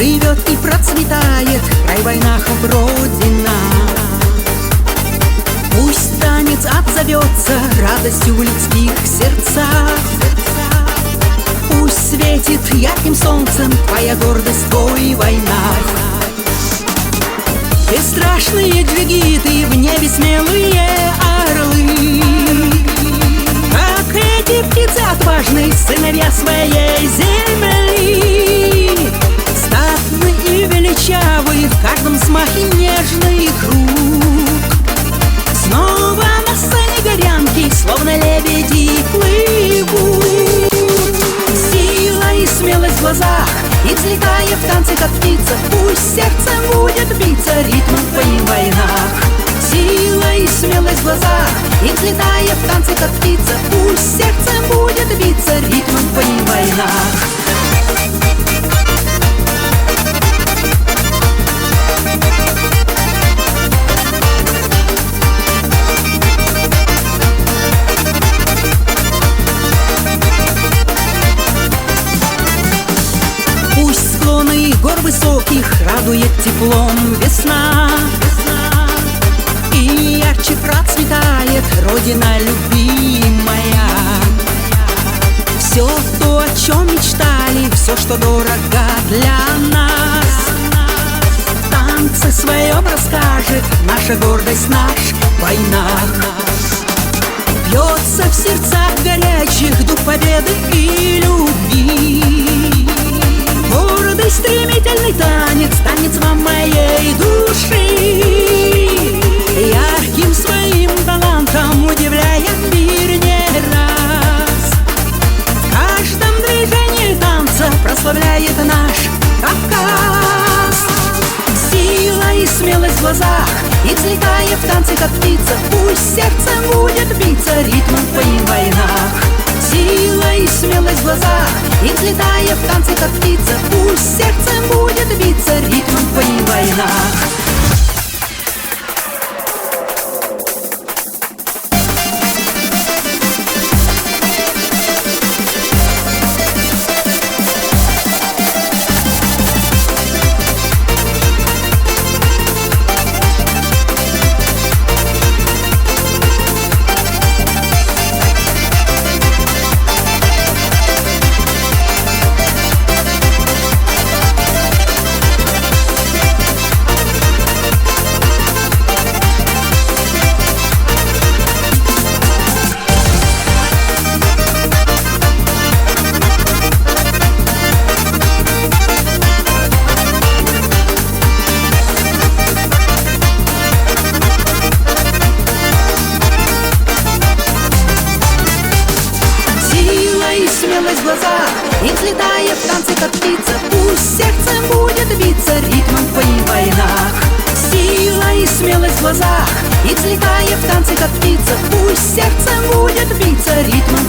живет и процветает край в войнах Родина. Пусть танец отзовется радостью в людских сердцах. Пусть светит ярким солнцем твоя гордость, твой войнах. Бесстрашные джигиты, в небе смелые орлы, как эти птицы отважные, сыновья своей земли. Статны и величавы, в каждом взмахе нежных рук. Снова на сцене горянки, словно лебеди, плывут. Сила и смелость в глазах, и взлетая в танце, как птица, пусть сердцем будет биться ритмом в твоих войнах. Сила и смелость в глазах, и взлетая в танце, как птица, пусть сердцем будет биться ритмом в твоих войнах. Гор высоких радует теплом весна, и ярче процветает Родина любимая. Все то, о чем мечтали, все, что дорого для нас, в танце своем расскажет наша гордость, наш войнах. Бьется в сердцах горячих дух победы и любви. Гордый, стремительный танец, танец вам моей души. Ярким своим талантом удивляя мир не раз. В каждом движении танца прославляет наш Кавказ. Сила и смелость в глазах, и взлетая в танце, как птица, пусть сердцем будет биться ритмом в твоих войнах. Сила и смелость в глазах, и взлетая в танце, как птица, пусть сердцем будет биться ритмом в твоих войнах. смелость в глазах, и взлетая в танце, как птица, пусть сердцем будет биться ритмом в твоих войнах. Сила и смелость в глазах, и взлетая в танце, как птица, пусть сердцем будет биться ритмом